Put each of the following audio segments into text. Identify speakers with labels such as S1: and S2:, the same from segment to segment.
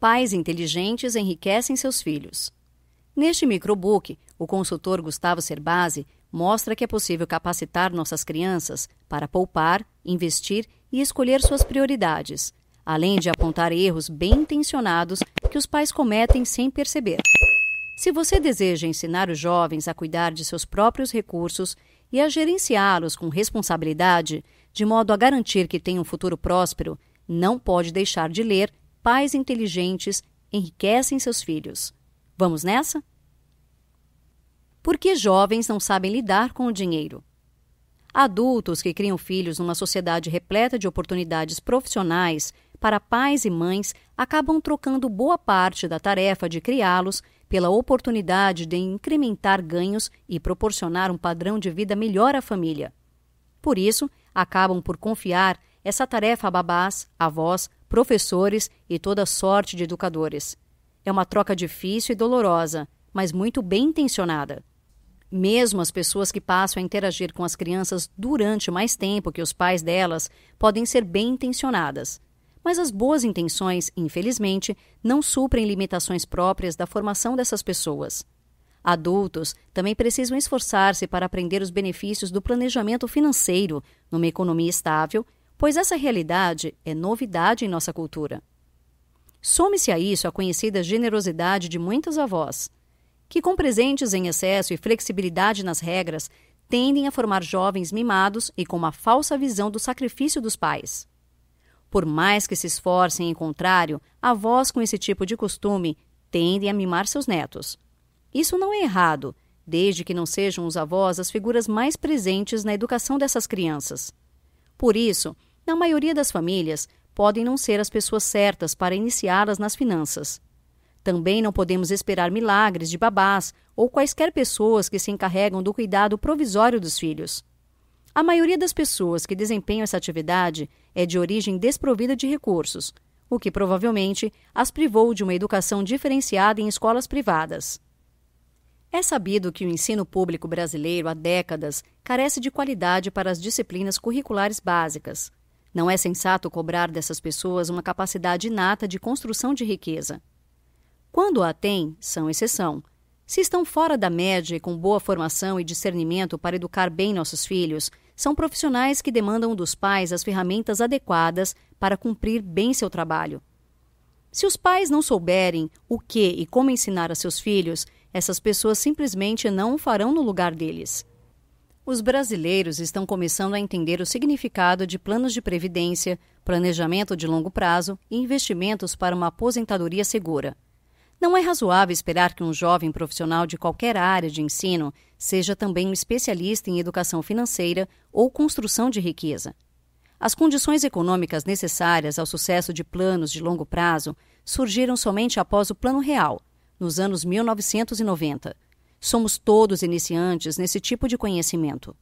S1: Pais inteligentes enriquecem seus filhos. Neste microbook, o consultor Gustavo Cerbasi mostra que é possível capacitar nossas crianças para poupar, investir e escolher suas prioridades, além de apontar erros bem intencionados que os pais cometem sem perceber. Se você deseja ensinar os jovens a cuidar de seus próprios recursos e a gerenciá-los com responsabilidade, de modo a garantir que tenham um futuro próspero, não pode deixar de ler Pais inteligentes enriquecem seus filhos. Vamos nessa? Por que jovens não sabem lidar com o dinheiro? Adultos que criam filhos numa sociedade repleta de oportunidades profissionais para pais e mães acabam trocando boa parte da tarefa de criá-los pela oportunidade de incrementar ganhos e proporcionar um padrão de vida melhor à família. Por isso, acabam por confiar essa tarefa a babás, avós, professores e toda sorte de educadores. É uma troca difícil e dolorosa, mas muito bem intencionada. Mesmo as pessoas que passam a interagir com as crianças durante mais tempo que os pais delas podem ser bem intencionadas. Mas as boas intenções, infelizmente, não suprem limitações próprias da formação dessas pessoas. Adultos também precisam esforçar-se para aprender os benefícios do planejamento financeiro numa economia estável, pois essa realidade é novidade em nossa cultura. Some-se a isso a conhecida generosidade de muitas avós, que com presentes em excesso e flexibilidade nas regras, tendem a formar jovens mimados e com uma falsa visão do sacrifício dos pais. Por mais que se esforcem em contrário, avós com esse tipo de costume tendem a mimar seus netos. Isso não é errado, desde que não sejam os avós as figuras mais presentes na educação dessas crianças. Por isso, na maioria das famílias, podem não ser as pessoas certas para iniciá-las nas finanças. Também não podemos esperar milagres de babás ou quaisquer pessoas que se encarregam do cuidado provisório dos filhos. A maioria das pessoas que desempenham essa atividade é de origem desprovida de recursos, o que provavelmente as privou de uma educação diferenciada em escolas privadas. É sabido que o ensino público brasileiro há décadas carece de qualidade para as disciplinas curriculares básicas. Não é sensato cobrar dessas pessoas uma capacidade inata de construção de riqueza. Quando a têm, são exceção. Se estão fora da média e com boa formação e discernimento para educar bem nossos filhos, são profissionais que demandam dos pais as ferramentas adequadas para cumprir bem seu trabalho. Se os pais não souberem o que e como ensinar a seus filhos, essas pessoas simplesmente não o farão no lugar deles. Os brasileiros estão começando a entender o significado de planos de previdência, planejamento de longo prazo e investimentos para uma aposentadoria segura. Não é razoável esperar que um jovem profissional de qualquer área de ensino seja também um especialista em educação financeira ou construção de riqueza. As condições econômicas necessárias ao sucesso de planos de longo prazo surgiram somente após o Plano Real, nos anos 1990. Somos todos iniciantes nesse tipo de conhecimento.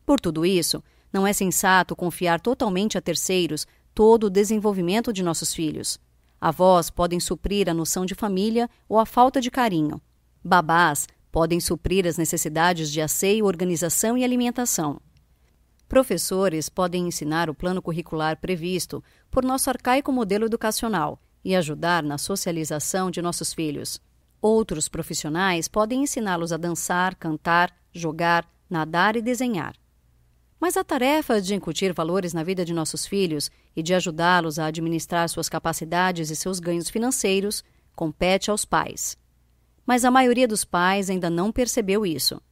S1: Por tudo isso, não é sensato confiar totalmente a terceiros todo o desenvolvimento de nossos filhos. Avós podem suprir a noção de família ou a falta de carinho. Babás podem suprir as necessidades de asseio, organização e alimentação. Professores podem ensinar o plano curricular previsto por nosso arcaico modelo educacional e ajudar na socialização de nossos filhos. Outros profissionais podem ensiná-los a dançar, cantar, jogar, nadar e desenhar. Mas a tarefa de incutir valores na vida de nossos filhos e de ajudá-los a administrar suas capacidades e seus ganhos financeiros compete aos pais. Mas a maioria dos pais ainda não percebeu isso.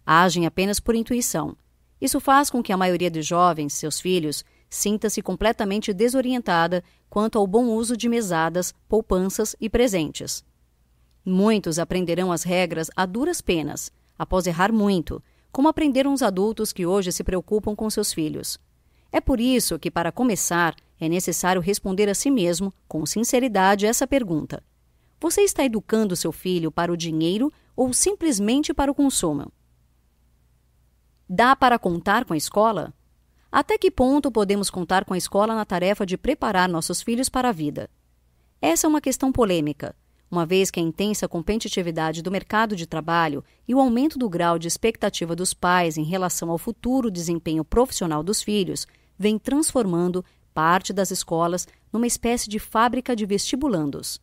S1: Agem apenas por intuição. Isso faz com que a maioria dos jovens, seus filhos, sinta-se completamente desorientada quanto ao bom uso de mesadas, poupanças e presentes. Muitos aprenderão as regras a duras penas, após errar muito, como aprenderam os adultos que hoje se preocupam com seus filhos. É por isso que, para começar, é necessário responder a si mesmo, com sinceridade, essa pergunta: você está educando seu filho para o dinheiro ou simplesmente para o consumo? Dá para contar com a escola? Até que ponto podemos contar com a escola na tarefa de preparar nossos filhos para a vida? Essa é uma questão polêmica, uma vez que a intensa competitividade do mercado de trabalho e o aumento do grau de expectativa dos pais em relação ao futuro desempenho profissional dos filhos vem transformando parte das escolas numa espécie de fábrica de vestibulandos.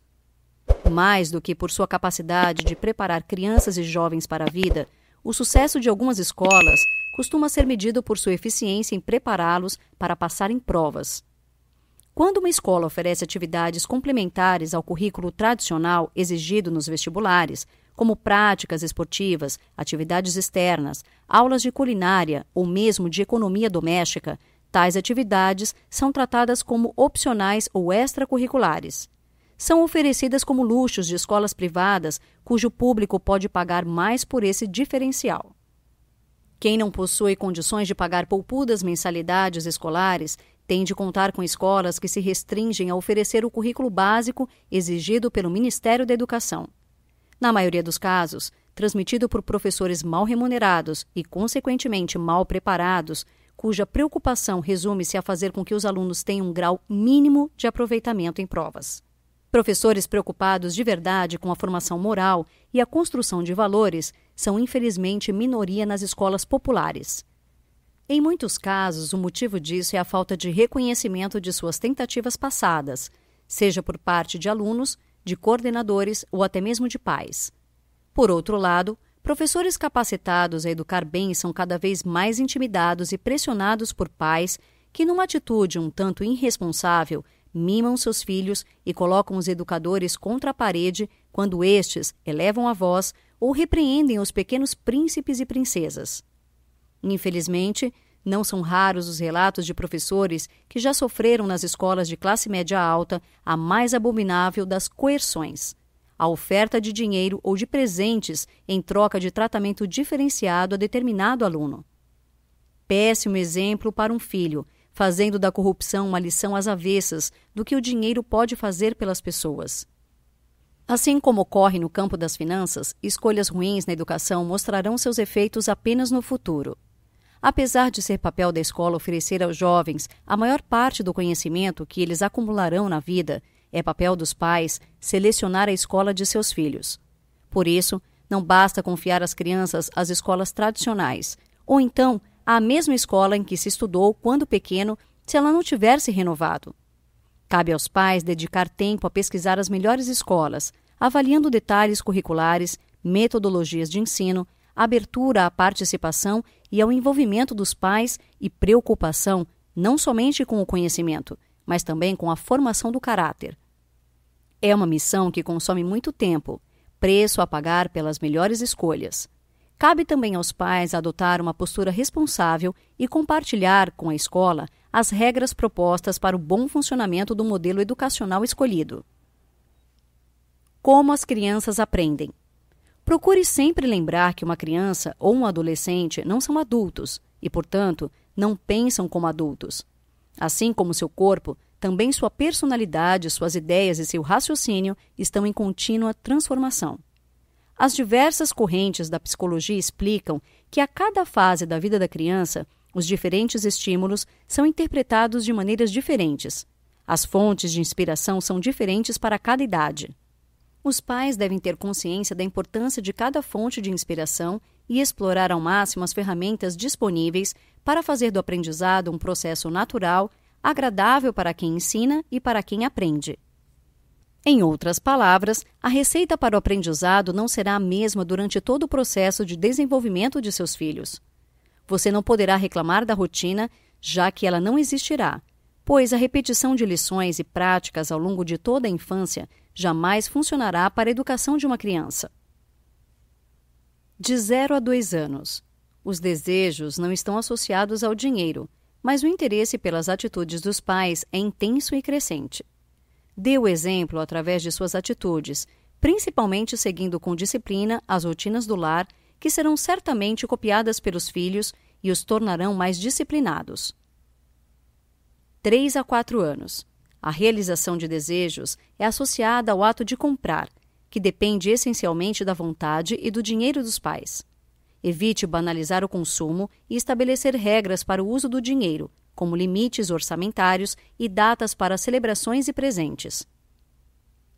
S1: mais do que por sua capacidade de preparar crianças e jovens para a vida, o sucesso de algumas escolas costuma ser medido por sua eficiência em prepará-los para passar em provas. Quando uma escola oferece atividades complementares ao currículo tradicional exigido nos vestibulares, como práticas esportivas, atividades externas, aulas de culinária ou mesmo de economia doméstica, tais atividades são tratadas como opcionais ou extracurriculares. São oferecidas como luxos de escolas privadas, cujo público pode pagar mais por esse diferencial. Quem não possui condições de pagar poupudas mensalidades escolares tem de contar com escolas que se restringem a oferecer o currículo básico exigido pelo Ministério da Educação. Na maioria dos casos, transmitido por professores mal remunerados e, consequentemente, mal preparados, cuja preocupação resume-se a fazer com que os alunos tenham um grau mínimo de aproveitamento em provas. Professores preocupados de verdade com a formação moral e a construção de valores são, infelizmente, minoria nas escolas populares. Em muitos casos, o motivo disso é a falta de reconhecimento de suas tentativas passadas, seja por parte de alunos, de coordenadores ou até mesmo de pais. Por outro lado, professores capacitados a educar bem são cada vez mais intimidados e pressionados por pais que, numa atitude um tanto irresponsável, mimam seus filhos e colocam os educadores contra a parede quando estes elevam a voz ou repreendem os pequenos príncipes e princesas. Infelizmente, não são raros os relatos de professores que já sofreram nas escolas de classe média alta a mais abominável das coerções, a oferta de dinheiro ou de presentes em troca de tratamento diferenciado a determinado aluno. Péssimo exemplo para um filho, fazendo da corrupção uma lição às avessas do que o dinheiro pode fazer pelas pessoas. Assim como ocorre no campo das finanças, escolhas ruins na educação mostrarão seus efeitos apenas no futuro. Apesar de ser papel da escola oferecer aos jovens a maior parte do conhecimento que eles acumularão na vida, é papel dos pais selecionar a escola de seus filhos. Por isso, não basta confiar as crianças às escolas tradicionais, ou então à mesma escola em que se estudou quando pequeno, se ela não tiver se renovado. Cabe aos pais dedicar tempo a pesquisar as melhores escolas, avaliando detalhes curriculares, metodologias de ensino, abertura à participação e ao envolvimento dos pais e preocupação não somente com o conhecimento, mas também com a formação do caráter. É uma missão que consome muito tempo, preço a pagar pelas melhores escolhas. Cabe também aos pais adotar uma postura responsável e compartilhar com a escola as regras propostas para o bom funcionamento do modelo educacional escolhido. Como as crianças aprendem? Procure sempre lembrar que uma criança ou um adolescente não são adultos e, portanto, não pensam como adultos. Assim como seu corpo, também sua personalidade, suas ideias e seu raciocínio estão em contínua transformação. As diversas correntes da psicologia explicam que a cada fase da vida da criança, os diferentes estímulos são interpretados de maneiras diferentes. As fontes de inspiração são diferentes para cada idade. Os pais devem ter consciência da importância de cada fonte de inspiração e explorar ao máximo as ferramentas disponíveis para fazer do aprendizado um processo natural, agradável para quem ensina e para quem aprende. Em outras palavras, a receita para o aprendizado não será a mesma durante todo o processo de desenvolvimento de seus filhos. Você não poderá reclamar da rotina, já que ela não existirá, pois a repetição de lições e práticas ao longo de toda a infância jamais funcionará para a educação de uma criança. De 0 a 2 anos. Os desejos não estão associados ao dinheiro, mas o interesse pelas atitudes dos pais é intenso e crescente. Dê o exemplo através de suas atitudes, principalmente seguindo com disciplina as rotinas do lar, que serão certamente copiadas pelos filhos e os tornarão mais disciplinados. 3 a 4 anos. A realização de desejos é associada ao ato de comprar, que depende essencialmente da vontade e do dinheiro dos pais. Evite banalizar o consumo e estabelecer regras para o uso do dinheiro, como limites orçamentários e datas para celebrações e presentes.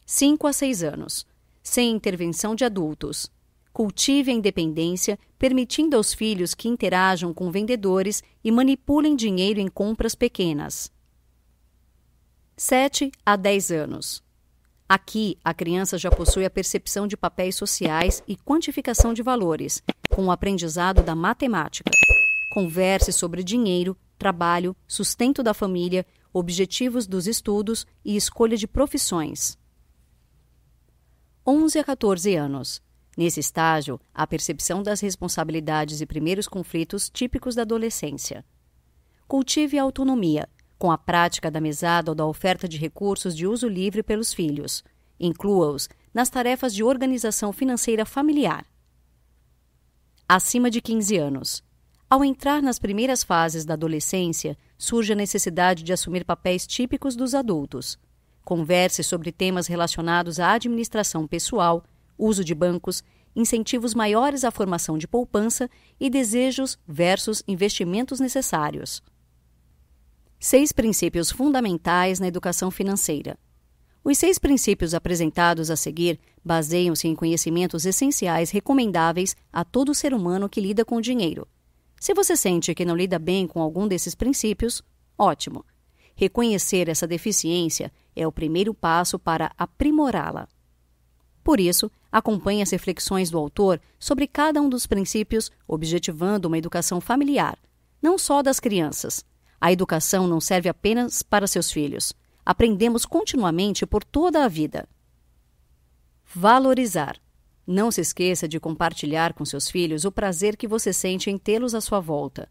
S1: 5 a 6 anos. Sem intervenção de adultos. Cultive a independência, permitindo aos filhos que interajam com vendedores e manipulem dinheiro em compras pequenas. 7 a 10 anos. Aqui, a criança já possui a percepção de papéis sociais e quantificação de valores, com o aprendizado da matemática. Converse sobre dinheiro, trabalho, sustento da família, objetivos dos estudos e escolha de profissões. 11 a 14 anos. Nesse estágio, a percepção das responsabilidades e primeiros conflitos típicos da adolescência. Cultive a autonomia, com a prática da mesada ou da oferta de recursos de uso livre pelos filhos. Inclua-os nas tarefas de organização financeira familiar. Acima de 15 anos. Ao entrar nas primeiras fases da adolescência, surge a necessidade de assumir papéis típicos dos adultos. Converse sobre temas relacionados à administração pessoal, uso de bancos, incentivos maiores à formação de poupança e desejos versus investimentos necessários. 6 princípios fundamentais na educação financeira. Os 6 princípios apresentados a seguir baseiam-se em conhecimentos essenciais recomendáveis a todo ser humano que lida com o dinheiro. Se você sente que não lida bem com algum desses princípios, ótimo. Reconhecer essa deficiência é o primeiro passo para aprimorá-la. Por isso, acompanhe as reflexões do autor sobre cada um dos princípios, objetivando uma educação familiar, não só das crianças. A educação não serve apenas para seus filhos. Aprendemos continuamente por toda a vida. Valorizar. Não se esqueça de compartilhar com seus filhos o prazer que você sente em tê-los à sua volta.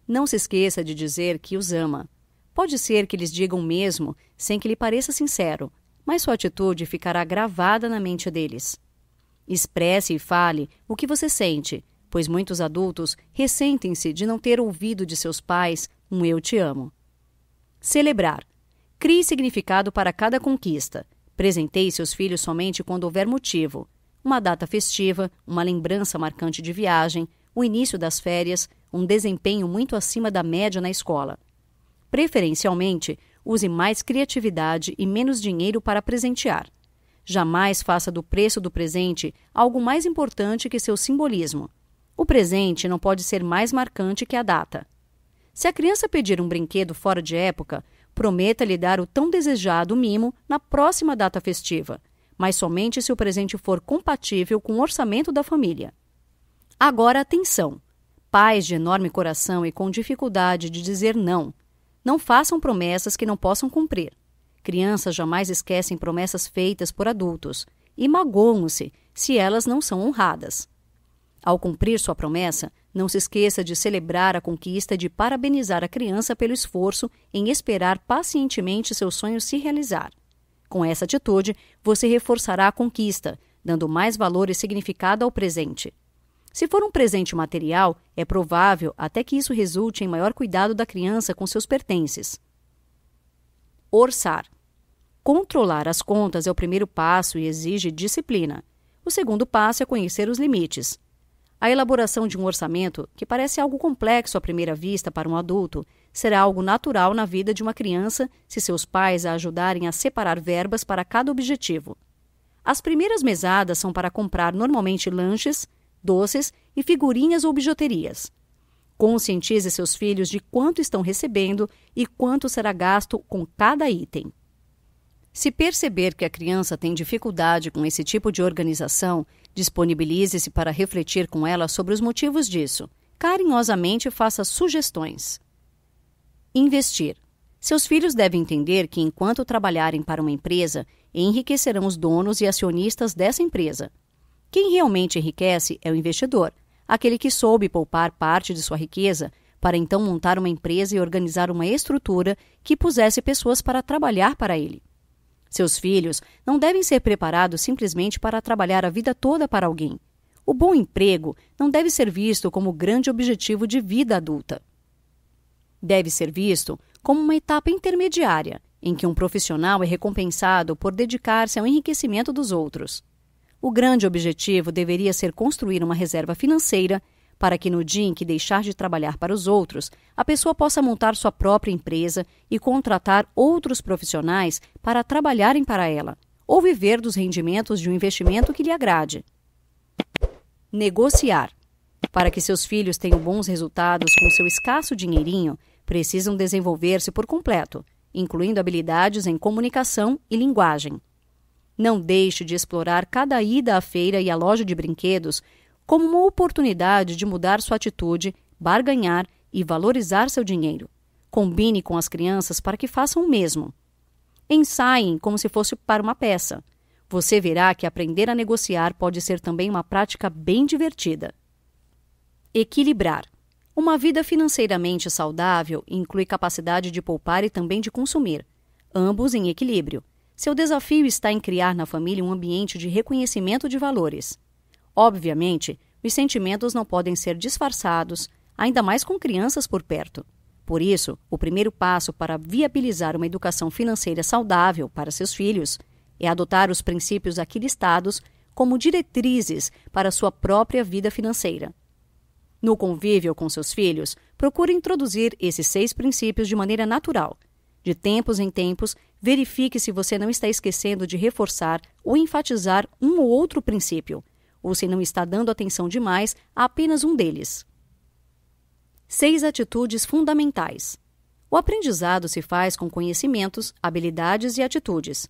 S1: Não se esqueça de dizer que os ama. Pode ser que eles digam mesmo, sem que lhe pareça sincero, mas sua atitude ficará gravada na mente deles. Expresse e fale o que você sente, pois muitos adultos ressentem-se de não ter ouvido de seus pais um "eu te amo". Celebrar. Crie significado para cada conquista. Presenteie seus filhos somente quando houver motivo. Uma data festiva, uma lembrança marcante de viagem, o início das férias, um desempenho muito acima da média na escola. Preferencialmente, use mais criatividade e menos dinheiro para presentear. Jamais faça do preço do presente algo mais importante que seu simbolismo. O presente não pode ser mais marcante que a data. Se a criança pedir um brinquedo fora de época, prometa-lhe dar o tão desejado mimo na próxima data festiva, mas somente se o presente for compatível com o orçamento da família. Agora, atenção! Pais de enorme coração e com dificuldade de dizer não. Não façam promessas que não possam cumprir. Crianças jamais esquecem promessas feitas por adultos e magoam-se se elas não são honradas. Ao cumprir sua promessa, não se esqueça de celebrar a conquista e de parabenizar a criança pelo esforço em esperar pacientemente seu sonho se realizar. Com essa atitude, você reforçará a conquista, dando mais valor e significado ao presente. Se for um presente material, é provável até que isso resulte em maior cuidado da criança com seus pertences. Orçar. Controlar as contas é o primeiro passo e exige disciplina. O segundo passo é conhecer os limites. A elaboração de um orçamento, que parece algo complexo à primeira vista para um adulto, será algo natural na vida de uma criança se seus pais a ajudarem a separar verbas para cada objetivo. As primeiras mesadas são para comprar normalmente lanches, doces e figurinhas ou bijuterias. Conscientize seus filhos de quanto estão recebendo e quanto será gasto com cada item. Se perceber que a criança tem dificuldade com esse tipo de organização, disponibilize-se para refletir com ela sobre os motivos disso. Carinhosamente faça sugestões. Investir. Seus filhos devem entender que, enquanto trabalharem para uma empresa, enriquecerão os donos e acionistas dessa empresa. Quem realmente enriquece é o investidor, aquele que soube poupar parte de sua riqueza para então montar uma empresa e organizar uma estrutura que pusesse pessoas para trabalhar para ele. Seus filhos não devem ser preparados simplesmente para trabalhar a vida toda para alguém. O bom emprego não deve ser visto como o grande objetivo de vida adulta. Deve ser visto como uma etapa intermediária, em que um profissional é recompensado por dedicar-se ao enriquecimento dos outros. O grande objetivo deveria ser construir uma reserva financeira para que no dia em que deixar de trabalhar para os outros, a pessoa possa montar sua própria empresa e contratar outros profissionais para trabalharem para ela, ou viver dos rendimentos de um investimento que lhe agrade. Negociar. Para que seus filhos tenham bons resultados com seu escasso dinheirinho, precisam desenvolver-se por completo, incluindo habilidades em comunicação e linguagem. Não deixe de explorar cada ida à feira e à loja de brinquedos como uma oportunidade de mudar sua atitude, barganhar e valorizar seu dinheiro. Combine com as crianças para que façam o mesmo. Ensaiem como se fosse para uma peça. Você verá que aprender a negociar pode ser também uma prática bem divertida. Equilibrar. Uma vida financeiramente saudável inclui capacidade de poupar e também de consumir, ambos em equilíbrio. Seu desafio está em criar na família um ambiente de reconhecimento de valores. Obviamente, os sentimentos não podem ser disfarçados, ainda mais com crianças por perto. Por isso, o primeiro passo para viabilizar uma educação financeira saudável para seus filhos é adotar os princípios aqui listados como diretrizes para sua própria vida financeira. No convívio com seus filhos, procure introduzir esses 6 princípios de maneira natural. De tempos em tempos, verifique se você não está esquecendo de reforçar ou enfatizar um ou outro princípio, ou se não está dando atenção demais a apenas um deles. 6 atitudes fundamentais. O aprendizado se faz com conhecimentos, habilidades e atitudes.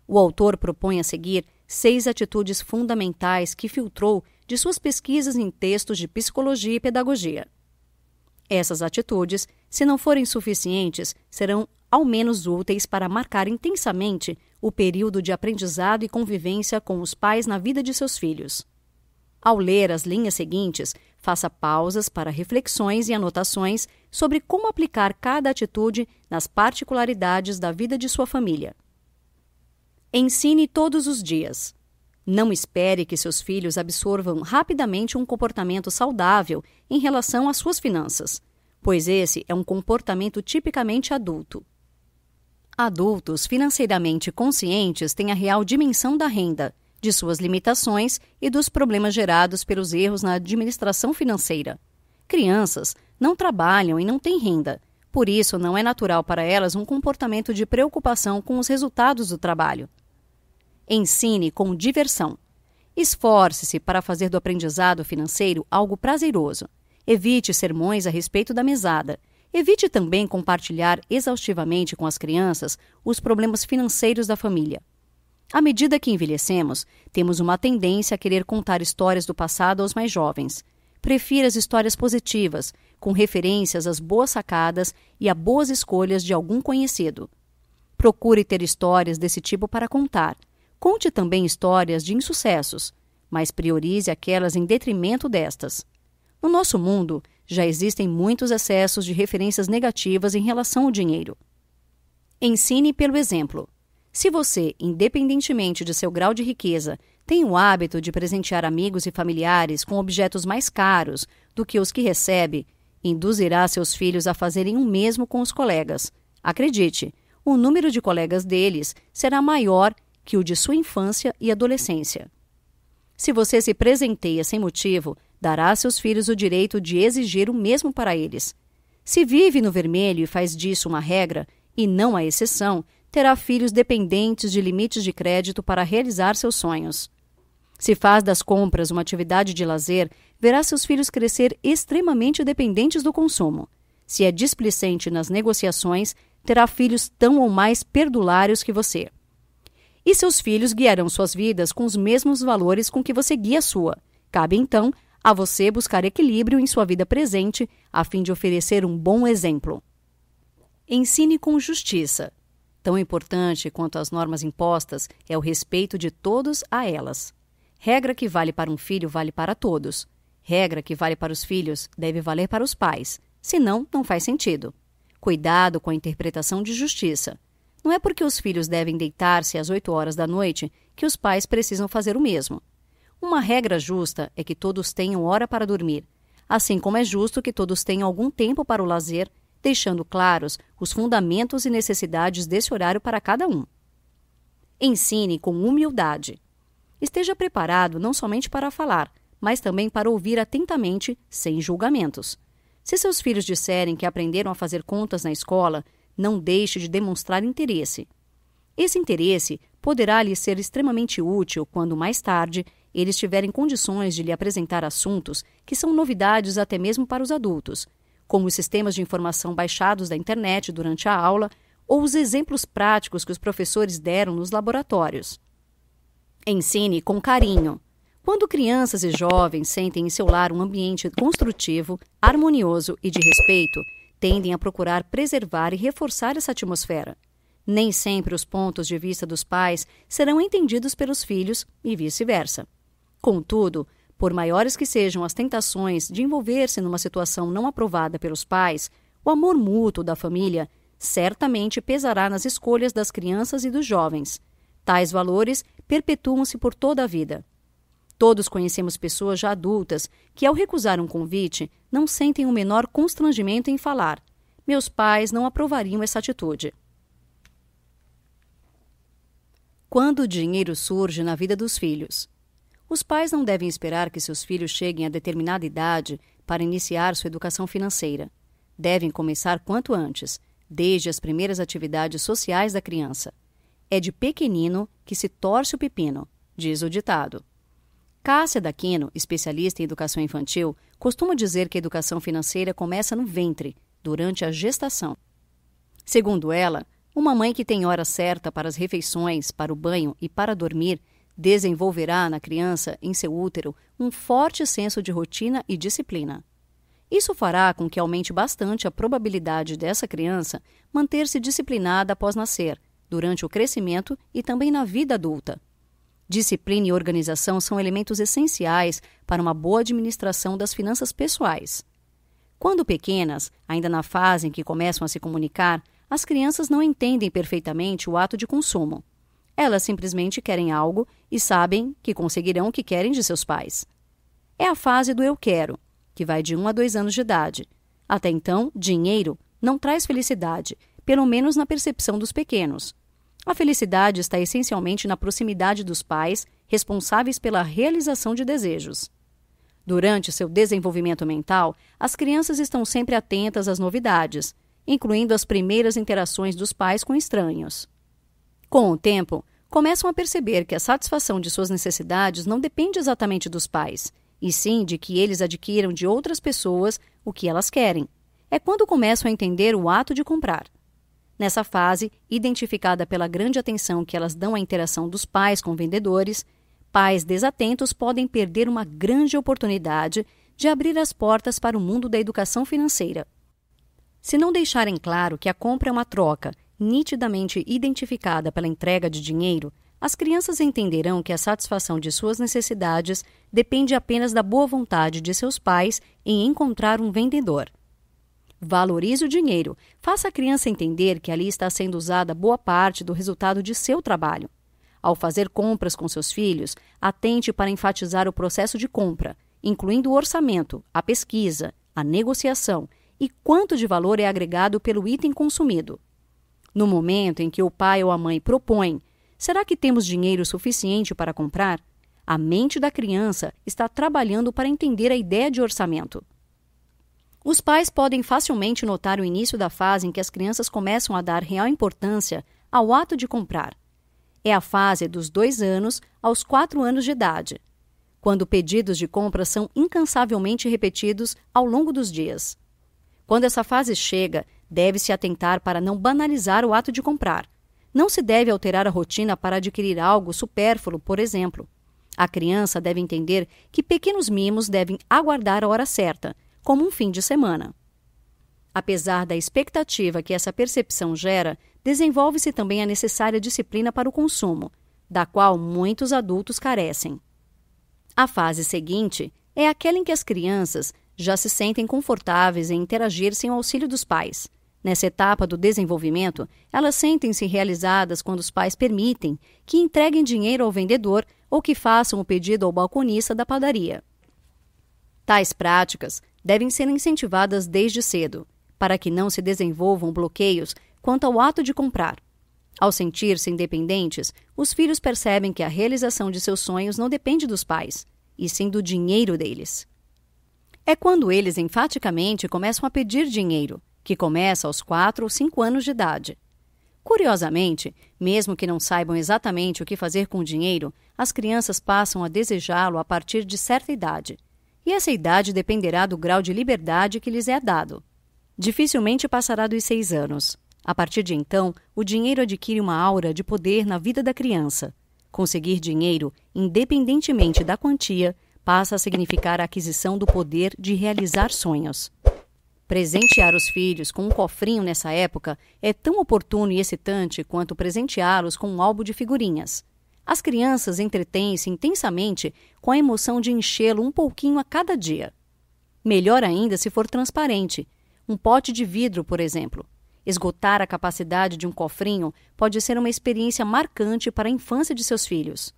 S1: O autor propõe a seguir 6 atitudes fundamentais que filtrou de suas pesquisas em textos de psicologia e pedagogia. Essas atitudes, se não forem suficientes, serão ao menos úteis para marcar intensamente o período de aprendizado e convivência com os pais na vida de seus filhos. Ao ler as linhas seguintes, faça pausas para reflexões e anotações sobre como aplicar cada atitude nas particularidades da vida de sua família. Ensine todos os dias. Não espere que seus filhos absorvam rapidamente um comportamento saudável em relação às suas finanças, pois esse é um comportamento tipicamente adulto. Adultos financeiramente conscientes têm a real dimensão da renda, de suas limitações e dos problemas gerados pelos erros na administração financeira. Crianças não trabalham e não têm renda, por isso não é natural para elas um comportamento de preocupação com os resultados do trabalho. Ensine com diversão. Esforce-se para fazer do aprendizado financeiro algo prazeroso. Evite sermões a respeito da mesada. Evite também compartilhar exaustivamente com as crianças os problemas financeiros da família. À medida que envelhecemos, temos uma tendência a querer contar histórias do passado aos mais jovens. Prefira as histórias positivas, com referências às boas sacadas e a boas escolhas de algum conhecido. Procure ter histórias desse tipo para contar. Conte também histórias de insucessos, mas priorize aquelas em detrimento destas. No nosso mundo, já existem muitos excessos de referências negativas em relação ao dinheiro. Ensine pelo exemplo. Se você, independentemente de seu grau de riqueza, tem o hábito de presentear amigos e familiares com objetos mais caros do que os que recebe, induzirá seus filhos a fazerem o mesmo com os colegas. Acredite, o número de colegas deles será maior que o de sua infância e adolescência. Se você se presenteia sem motivo, dará a seus filhos o direito de exigir o mesmo para eles. Se vive no vermelho e faz disso uma regra, e não a exceção, terá filhos dependentes de limites de crédito para realizar seus sonhos. Se faz das compras uma atividade de lazer, verá seus filhos crescer extremamente dependentes do consumo. Se é displicente nas negociações, terá filhos tão ou mais perdulários que você. E seus filhos guiarão suas vidas com os mesmos valores com que você guia a sua. Cabe, então, a você buscar equilíbrio em sua vida presente, a fim de oferecer um bom exemplo. Ensine com justiça. Tão importante quanto as normas impostas é o respeito de todos a elas. Regra que vale para um filho vale para todos. Regra que vale para os filhos deve valer para os pais. Senão, não faz sentido. Cuidado com a interpretação de justiça. Não é porque os filhos devem deitar-se às 8 horas da noite que os pais precisam fazer o mesmo. Uma regra justa é que todos tenham hora para dormir, assim como é justo que todos tenham algum tempo para o lazer, deixando claros os fundamentos e necessidades desse horário para cada um. Ensine com humildade. Esteja preparado não somente para falar, mas também para ouvir atentamente, sem julgamentos. Se seus filhos disserem que aprenderam a fazer contas na escola, não deixe de demonstrar interesse. Esse interesse poderá lhe ser extremamente útil quando, mais tarde, eles tiverem condições de lhe apresentar assuntos que são novidades até mesmo para os adultos, como os sistemas de informação baixados da internet durante a aula ou os exemplos práticos que os professores deram nos laboratórios. Ensine com carinho. Quando crianças e jovens sentem em seu lar um ambiente construtivo, harmonioso e de respeito, tendem a procurar preservar e reforçar essa atmosfera. Nem sempre os pontos de vista dos pais serão entendidos pelos filhos e vice-versa. Contudo, por maiores que sejam as tentações de envolver-se numa situação não aprovada pelos pais, o amor mútuo da família certamente pesará nas escolhas das crianças e dos jovens. Tais valores perpetuam-se por toda a vida. Todos conhecemos pessoas já adultas que, ao recusar um convite, não sentem o menor constrangimento em falar: meus pais não aprovariam essa atitude. Quando o dinheiro surge na vida dos filhos. Os pais não devem esperar que seus filhos cheguem a determinada idade para iniciar sua educação financeira. Devem começar quanto antes, desde as primeiras atividades sociais da criança. É de pequenino que se torce o pepino, diz o ditado. Cássia Daquino, especialista em educação infantil, costuma dizer que a educação financeira começa no ventre, durante a gestação. Segundo ela, uma mãe que tem hora certa para as refeições, para o banho e para dormir, desenvolverá na criança, em seu útero, um forte senso de rotina e disciplina. Isso fará com que aumente bastante a probabilidade dessa criança manter-se disciplinada após nascer, durante o crescimento e também na vida adulta. Disciplina e organização são elementos essenciais para uma boa administração das finanças pessoais. Quando pequenas, ainda na fase em que começam a se comunicar, as crianças não entendem perfeitamente o ato de consumo. Elas simplesmente querem algo e sabem que conseguirão o que querem de seus pais. É a fase do eu quero, que vai de 1 a 2 anos de idade. Até então, dinheiro não traz felicidade, pelo menos na percepção dos pequenos. A felicidade está essencialmente na proximidade dos pais, responsáveis pela realização de desejos. Durante seu desenvolvimento mental, as crianças estão sempre atentas às novidades, incluindo as primeiras interações dos pais com estranhos. Com o tempo, começam a perceber que a satisfação de suas necessidades não depende exatamente dos pais, e sim de que eles adquiram de outras pessoas o que elas querem. É quando começam a entender o ato de comprar. Nessa fase, identificada pela grande atenção que elas dão à interação dos pais com vendedores, pais desatentos podem perder uma grande oportunidade de abrir as portas para o mundo da educação financeira. Se não deixarem claro que a compra é uma troca, nitidamente identificada pela entrega de dinheiro, as crianças entenderão que a satisfação de suas necessidades depende apenas da boa vontade de seus pais em encontrar um vendedor. Valorize o dinheiro. Faça a criança entender que ali está sendo usada boa parte do resultado de seu trabalho. Ao fazer compras com seus filhos, atente para enfatizar o processo de compra, incluindo o orçamento, a pesquisa, a negociação e quanto de valor é agregado pelo item consumido. No momento em que o pai ou a mãe propõem: será que temos dinheiro suficiente para comprar? A mente da criança está trabalhando para entender a ideia de orçamento. Os pais podem facilmente notar o início da fase em que as crianças começam a dar real importância ao ato de comprar. É a fase dos 2 anos aos 4 anos de idade, quando pedidos de compra são incansavelmente repetidos ao longo dos dias. Quando essa fase chega, deve-se atentar para não banalizar o ato de comprar. Não se deve alterar a rotina para adquirir algo supérfluo, por exemplo. A criança deve entender que pequenos mimos devem aguardar a hora certa, como um fim de semana. Apesar da expectativa que essa percepção gera, desenvolve-se também a necessária disciplina para o consumo, da qual muitos adultos carecem. A fase seguinte é aquela em que as crianças já se sentem confortáveis em interagir sem o auxílio dos pais. Nessa etapa do desenvolvimento, elas sentem-se realizadas quando os pais permitem que entreguem dinheiro ao vendedor ou que façam o pedido ao balconista da padaria. Tais práticas devem ser incentivadas desde cedo, para que não se desenvolvam bloqueios quanto ao ato de comprar. Ao sentir-se independentes, os filhos percebem que a realização de seus sonhos não depende dos pais, e sim do dinheiro deles. É quando eles enfaticamente começam a pedir dinheiro, que começa aos 4 ou 5 anos de idade. Curiosamente, mesmo que não saibam exatamente o que fazer com o dinheiro, as crianças passam a desejá-lo a partir de certa idade, e essa idade dependerá do grau de liberdade que lhes é dado. Dificilmente passará dos 6 anos. A partir de então, o dinheiro adquire uma aura de poder na vida da criança. Conseguir dinheiro, independentemente da quantia, passa a significar a aquisição do poder de realizar sonhos. Presentear os filhos com um cofrinho nessa época é tão oportuno e excitante quanto presenteá-los com um álbum de figurinhas. As crianças entretêm-se intensamente com a emoção de enchê-lo um pouquinho a cada dia. Melhor ainda se for transparente. Um pote de vidro, por exemplo. Esgotar a capacidade de um cofrinho pode ser uma experiência marcante para a infância de seus filhos.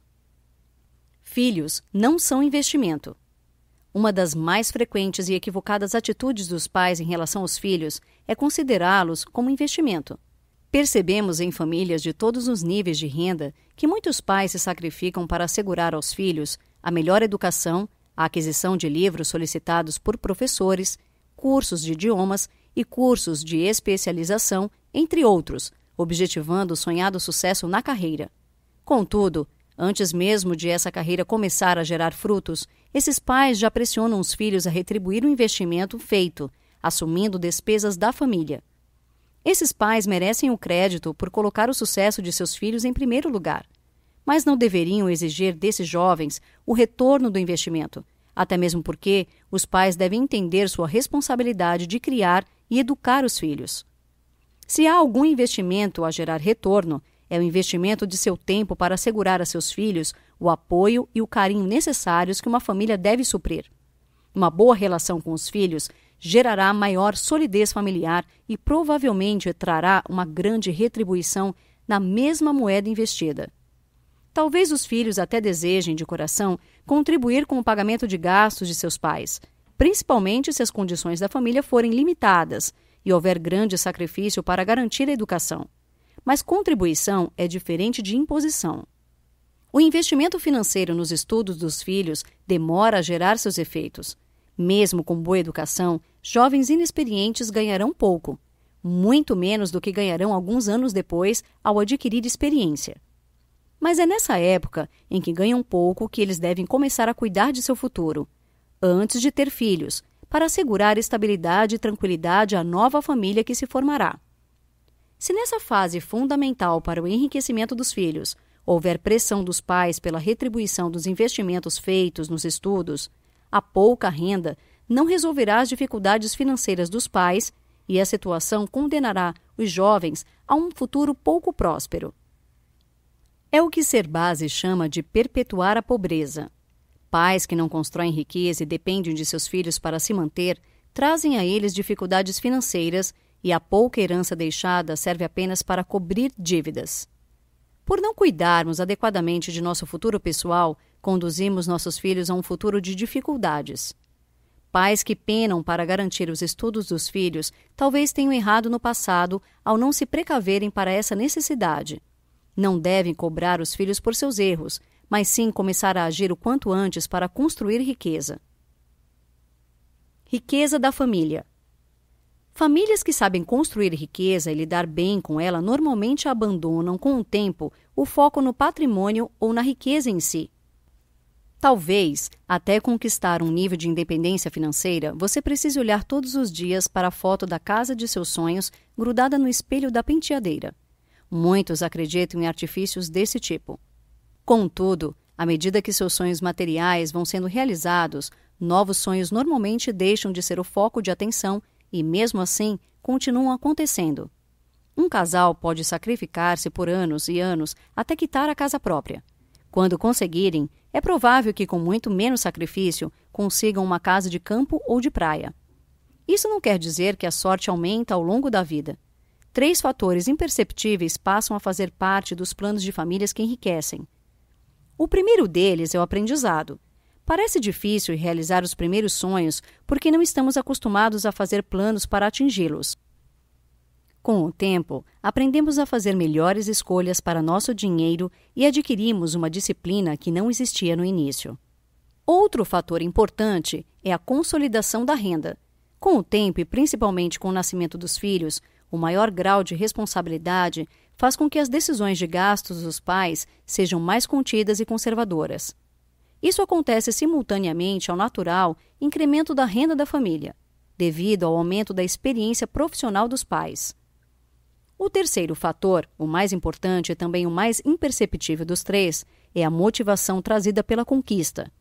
S1: Filhos não são investimento. Uma das mais frequentes e equivocadas atitudes dos pais em relação aos filhos é considerá-los como investimento. Percebemos em famílias de todos os níveis de renda que muitos pais se sacrificam para assegurar aos filhos a melhor educação, a aquisição de livros solicitados por professores, cursos de idiomas e cursos de especialização, entre outros, objetivando o sonhado sucesso na carreira. Contudo, antes mesmo de essa carreira começar a gerar frutos, esses pais já pressionam os filhos a retribuir o investimento feito, assumindo despesas da família. Esses pais merecem o crédito por colocar o sucesso de seus filhos em primeiro lugar, mas não deveriam exigir desses jovens o retorno do investimento, até mesmo porque os pais devem entender sua responsabilidade de criar e educar os filhos. Se há algum investimento a gerar retorno, é o investimento de seu tempo para assegurar a seus filhos o apoio e o carinho necessários que uma família deve suprir. Uma boa relação com os filhos gerará maior solidez familiar e provavelmente trará uma grande retribuição na mesma moeda investida. Talvez os filhos até desejem, de coração, contribuir com o pagamento de gastos de seus pais, principalmente se as condições da família forem limitadas e houver grande sacrifício para garantir a educação. Mas contribuição é diferente de imposição. O investimento financeiro nos estudos dos filhos demora a gerar seus efeitos. Mesmo com boa educação, jovens inexperientes ganharão pouco, muito menos do que ganharão alguns anos depois ao adquirir experiência. Mas é nessa época em que ganham pouco que eles devem começar a cuidar de seu futuro, antes de ter filhos, para assegurar estabilidade e tranquilidade à nova família que se formará. Se nessa fase fundamental para o enriquecimento dos filhos houver pressão dos pais pela retribuição dos investimentos feitos nos estudos, a pouca renda não resolverá as dificuldades financeiras dos pais e a situação condenará os jovens a um futuro pouco próspero. É o que Serbasi chama de perpetuar a pobreza. Pais que não constroem riqueza e dependem de seus filhos para se manter, trazem a eles dificuldades financeiras e a pouca herança deixada serve apenas para cobrir dívidas. Por não cuidarmos adequadamente de nosso futuro pessoal, conduzimos nossos filhos a um futuro de dificuldades. Pais que penam para garantir os estudos dos filhos talvez tenham errado no passado ao não se precaverem para essa necessidade. Não devem cobrar os filhos por seus erros, mas sim começar a agir o quanto antes para construir riqueza. Riqueza da família. Famílias que sabem construir riqueza e lidar bem com ela normalmente abandonam, com o tempo, o foco no patrimônio ou na riqueza em si. Talvez, até conquistar um nível de independência financeira, você precise olhar todos os dias para a foto da casa de seus sonhos grudada no espelho da penteadeira. Muitos acreditam em artifícios desse tipo. Contudo, à medida que seus sonhos materiais vão sendo realizados, novos sonhos normalmente deixam de ser o foco de atenção e, mesmo assim, continuam acontecendo. Um casal pode sacrificar-se por anos e anos até quitar a casa própria. Quando conseguirem, é provável que, com muito menos sacrifício, consigam uma casa de campo ou de praia. Isso não quer dizer que a sorte aumenta ao longo da vida. 3 fatores imperceptíveis passam a fazer parte dos planos de famílias que enriquecem. O primeiro deles é o aprendizado. Parece difícil realizar os primeiros sonhos porque não estamos acostumados a fazer planos para atingi-los. Com o tempo, aprendemos a fazer melhores escolhas para nosso dinheiro e adquirimos uma disciplina que não existia no início. Outro fator importante é a consolidação da renda. Com o tempo e principalmente com o nascimento dos filhos, o maior grau de responsabilidade faz com que as decisões de gastos dos pais sejam mais contidas e conservadoras. Isso acontece simultaneamente ao natural incremento da renda da família, devido ao aumento da experiência profissional dos pais. O terceiro fator, o mais importante e também o mais imperceptível dos 3, é a motivação trazida pela conquista.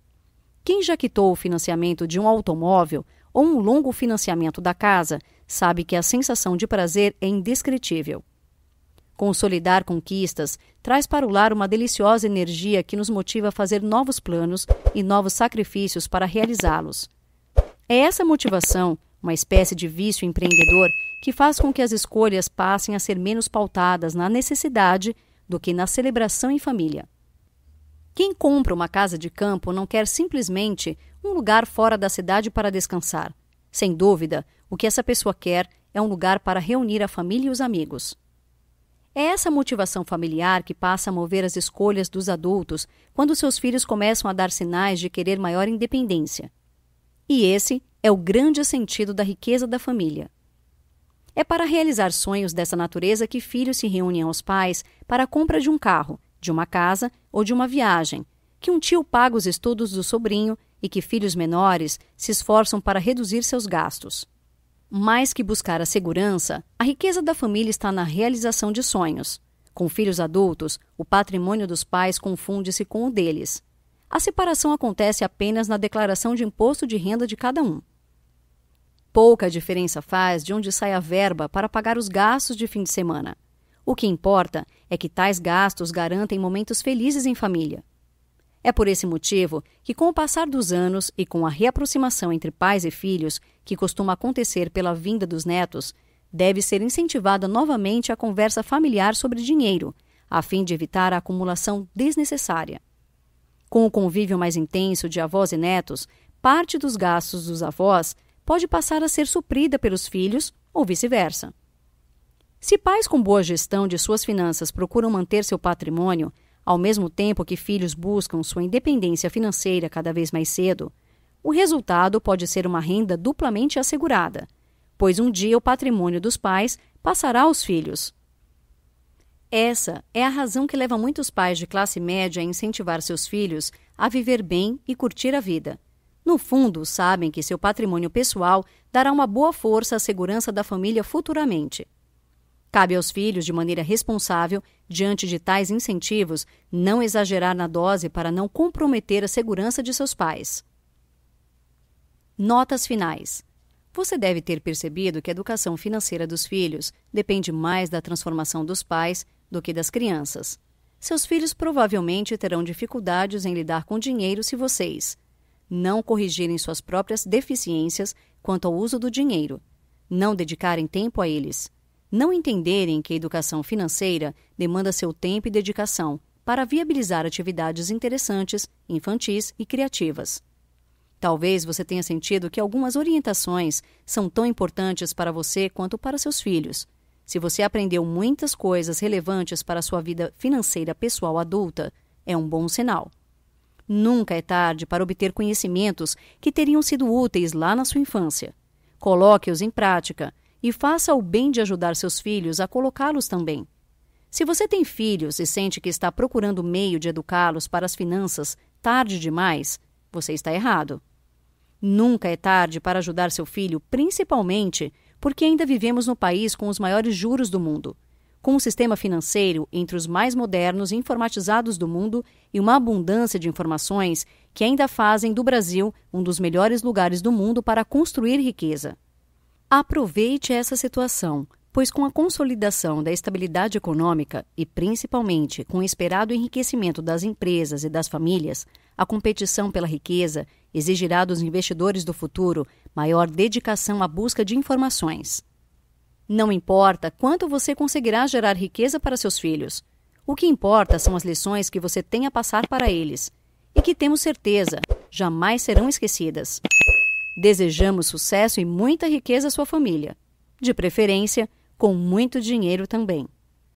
S1: Quem já quitou o financiamento de um automóvel ou um longo financiamento da casa sabe que a sensação de prazer é indescritível. Consolidar conquistas traz para o lar uma deliciosa energia que nos motiva a fazer novos planos e novos sacrifícios para realizá-los. É essa motivação, uma espécie de vício empreendedor, que faz com que as escolhas passem a ser menos pautadas na necessidade do que na celebração em família. Quem compra uma casa de campo não quer simplesmente um lugar fora da cidade para descansar. Sem dúvida, o que essa pessoa quer é um lugar para reunir a família e os amigos. É essa motivação familiar que passa a mover as escolhas dos adultos quando seus filhos começam a dar sinais de querer maior independência. E esse é o grande sentido da riqueza da família. É para realizar sonhos dessa natureza que filhos se reúnem aos pais para a compra de um carro, de uma casa ou de uma viagem, que um tio paga os estudos do sobrinho e que filhos menores se esforçam para reduzir seus gastos. Mais que buscar a segurança, a riqueza da família está na realização de sonhos. Com filhos adultos, o patrimônio dos pais confunde-se com o deles. A separação acontece apenas na declaração de imposto de renda de cada um. Pouca diferença faz de onde sai a verba para pagar os gastos de fim de semana. O que importa é que tais gastos garantem momentos felizes em família. É por esse motivo que, com o passar dos anos e com a reaproximação entre pais e filhos, que costuma acontecer pela vinda dos netos, deve ser incentivada novamente a conversa familiar sobre dinheiro, a fim de evitar a acumulação desnecessária. Com o convívio mais intenso de avós e netos, parte dos gastos dos avós pode passar a ser suprida pelos filhos ou vice-versa. Se pais com boa gestão de suas finanças procuram manter seu patrimônio, ao mesmo tempo que filhos buscam sua independência financeira cada vez mais cedo, o resultado pode ser uma renda duplamente assegurada, pois um dia o patrimônio dos pais passará aos filhos. Essa é a razão que leva muitos pais de classe média a incentivar seus filhos a viver bem e curtir a vida. No fundo, sabem que seu patrimônio pessoal dará uma boa força à segurança da família futuramente. Cabe aos filhos, de maneira responsável, diante de tais incentivos, não exagerar na dose para não comprometer a segurança de seus pais. Notas finais. Você deve ter percebido que a educação financeira dos filhos depende mais da transformação dos pais do que das crianças. Seus filhos provavelmente terão dificuldades em lidar com dinheiro se vocês não corrigirem suas próprias deficiências quanto ao uso do dinheiro, não dedicarem tempo a eles, não entenderem que a educação financeira demanda seu tempo e dedicação para viabilizar atividades interessantes, infantis e criativas. Talvez você tenha sentido que algumas orientações são tão importantes para você quanto para seus filhos. Se você aprendeu muitas coisas relevantes para a sua vida financeira pessoal adulta, é um bom sinal. Nunca é tarde para obter conhecimentos que teriam sido úteis lá na sua infância. Coloque-os em prática e faça o bem de ajudar seus filhos a colocá-los também. Se você tem filhos e sente que está procurando meio de educá-los para as finanças tarde demais, você está errado. Nunca é tarde para ajudar seu filho, principalmente porque ainda vivemos no país com os maiores juros do mundo, com um sistema financeiro entre os mais modernos e informatizados do mundo e uma abundância de informações que ainda fazem do Brasil um dos melhores lugares do mundo para construir riqueza. Aproveite essa situação, pois com a consolidação da estabilidade econômica e principalmente com o esperado enriquecimento das empresas e das famílias, a competição pela riqueza exigirá dos investidores do futuro maior dedicação à busca de informações. Não importa quanto você conseguirá gerar riqueza para seus filhos. O que importa são as lições que você tem a passar para eles e que, temos certeza, jamais serão esquecidas. Desejamos sucesso e muita riqueza à sua família, de preferência com muito dinheiro também.